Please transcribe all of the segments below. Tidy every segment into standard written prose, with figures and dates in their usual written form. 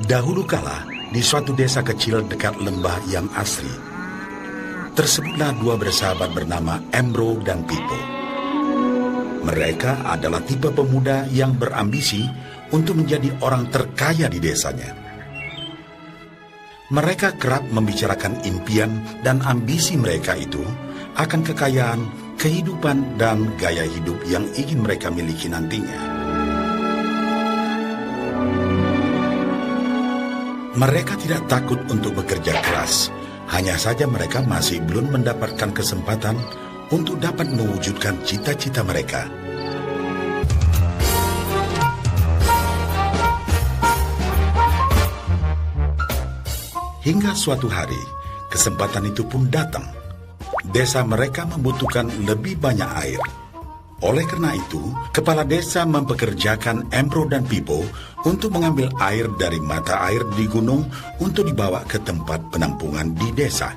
Dahulu kala, di suatu desa kecil dekat lembah yang asri, tersebutlah dua bersahabat bernama Embro dan Pipo. Mereka adalah tipe pemuda yang berambisi untuk menjadi orang terkaya di desanya. Mereka kerap membicarakan impian dan ambisi mereka itu akan kekayaan, kehidupan, dan gaya hidup yang ingin mereka miliki nantinya. Mereka tidak takut untuk bekerja keras, hanya saja mereka masih belum mendapatkan kesempatan untuk dapat mewujudkan cita-cita mereka. Hingga suatu hari, kesempatan itu pun datang. Desa mereka membutuhkan lebih banyak air. Oleh karena itu, kepala desa mempekerjakan Embro dan Pipo untuk mengambil air dari mata air di gunung untuk dibawa ke tempat penampungan di desa.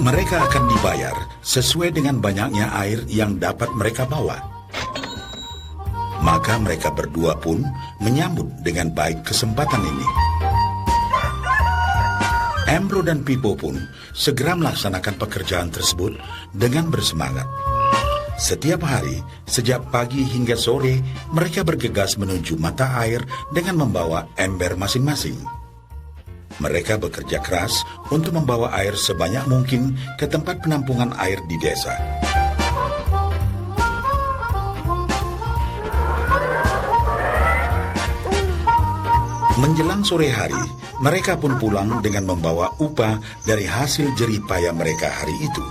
Mereka akan dibayar sesuai dengan banyaknya air yang dapat mereka bawa. Maka mereka berdua pun menyambut dengan baik kesempatan ini. Embro dan Pipo pun segera melaksanakan pekerjaan tersebut dengan bersemangat. Setiap hari, sejak pagi hingga sore, mereka bergegas menuju mata air dengan membawa ember masing-masing. Mereka bekerja keras untuk membawa air sebanyak mungkin ke tempat penampungan air di desa. Menjelang sore hari, mereka pun pulang dengan membawa upah dari hasil jerih payah mereka hari itu.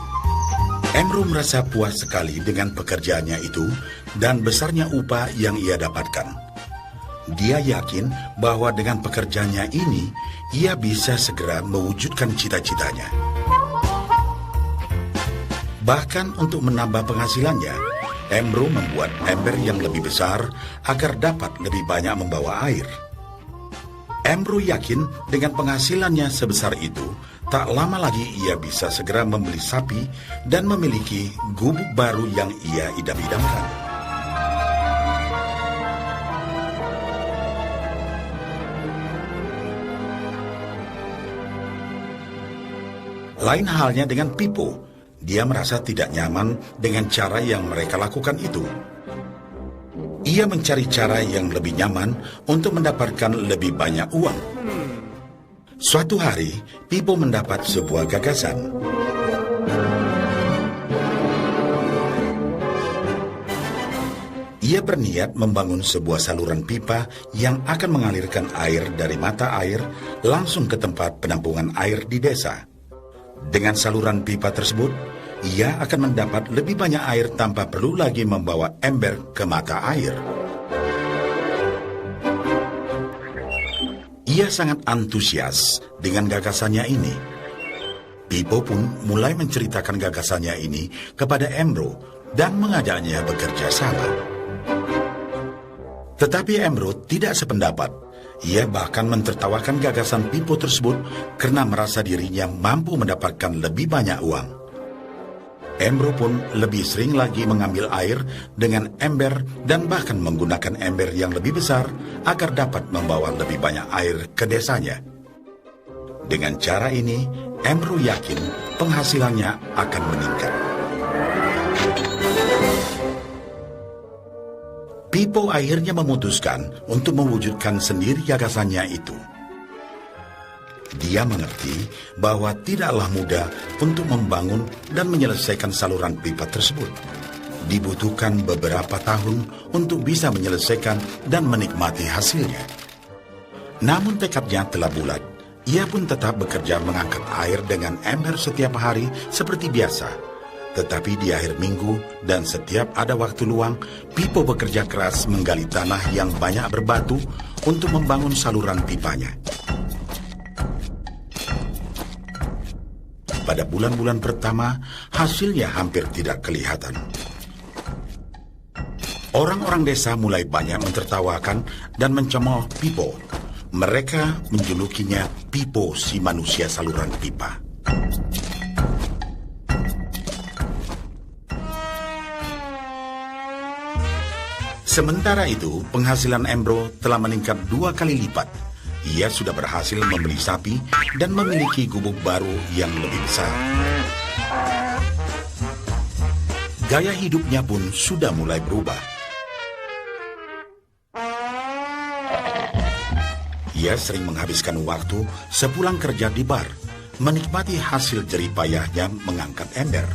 Embro merasa puas sekali dengan pekerjaannya itu dan besarnya upah yang ia dapatkan. Dia yakin bahwa dengan pekerjaannya ini, ia bisa segera mewujudkan cita-citanya. Bahkan untuk menambah penghasilannya, Embro membuat ember yang lebih besar agar dapat lebih banyak membawa air. Embro yakin dengan penghasilannya sebesar itu, tak lama lagi ia bisa segera membeli sapi dan memiliki gubuk baru yang ia idam-idamkan. Lain halnya dengan Pipo, dia merasa tidak nyaman dengan cara yang mereka lakukan itu. Ia mencari cara yang lebih nyaman untuk mendapatkan lebih banyak uang. Suatu hari, Pipo mendapat sebuah gagasan. Ia berniat membangun sebuah saluran pipa yang akan mengalirkan air dari mata air langsung ke tempat penampungan air di desa. Dengan saluran pipa tersebut, ia akan mendapat lebih banyak air tanpa perlu lagi membawa ember ke mata air. Ia sangat antusias dengan gagasannya ini. Pipo pun mulai menceritakan gagasannya ini kepada Embro dan mengajaknya bekerja sama. Tetapi Embro tidak sependapat. Ia bahkan mentertawakan gagasan Pipo tersebut karena merasa dirinya mampu mendapatkan lebih banyak uang. Embro pun lebih sering lagi mengambil air dengan ember dan bahkan menggunakan ember yang lebih besar agar dapat membawa lebih banyak air ke desanya. Dengan cara ini, Embro yakin penghasilannya akan meningkat. Pipo akhirnya memutuskan untuk mewujudkan sendiri gagasannya itu. Dia mengerti bahwa tidaklah mudah untuk membangun dan menyelesaikan saluran pipa tersebut. Dibutuhkan beberapa tahun untuk bisa menyelesaikan dan menikmati hasilnya. Namun tekadnya telah bulat. Ia pun tetap bekerja mengangkat air dengan ember setiap hari seperti biasa. Tetapi di akhir minggu dan setiap ada waktu luang, Pipo bekerja keras menggali tanah yang banyak berbatu untuk membangun saluran pipanya. Pada bulan-bulan pertama, hasilnya hampir tidak kelihatan. Orang-orang desa mulai banyak mentertawakan dan mencemooh Pipo. Mereka menjulukinya Pipo si manusia saluran pipa. Sementara itu, penghasilan Embro telah meningkat 2 kali lipat. ia sudah berhasil membeli sapi dan memiliki gubuk baru yang lebih besar. Gaya hidupnya pun sudah mulai berubah. Ia sering menghabiskan waktu sepulang kerja di bar, menikmati hasil jerih payahnya mengangkat ember.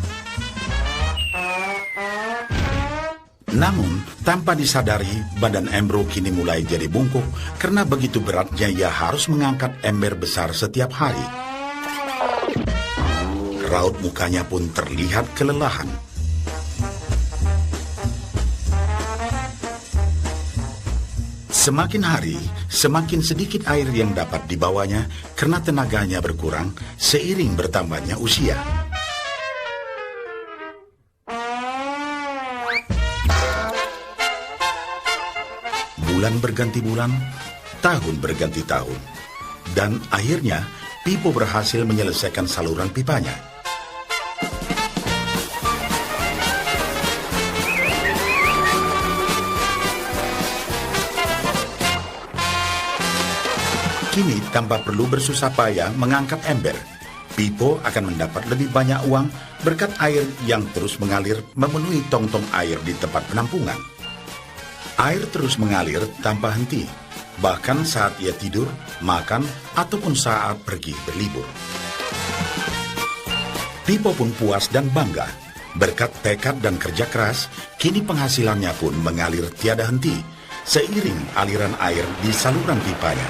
Namun, tanpa disadari, badan Embro kini mulai jadi bungkuk karena begitu beratnya ia harus mengangkat ember besar setiap hari. Raut mukanya pun terlihat kelelahan. Semakin hari, semakin sedikit air yang dapat dibawanya karena tenaganya berkurang seiring bertambahnya usia. Bulan berganti bulan, tahun berganti tahun. Dan akhirnya, Pipo berhasil menyelesaikan saluran pipanya. Kini, tanpa perlu bersusah payah mengangkat ember, Pipo akan mendapat lebih banyak uang berkat air yang terus mengalir memenuhi tong-tong air di tempat penampungan. Air terus mengalir tanpa henti, bahkan saat ia tidur, makan, ataupun saat pergi berlibur. Pipo pun puas dan bangga. Berkat tekad dan kerja keras, kini penghasilannya pun mengalir tiada henti, seiring aliran air di saluran pipanya.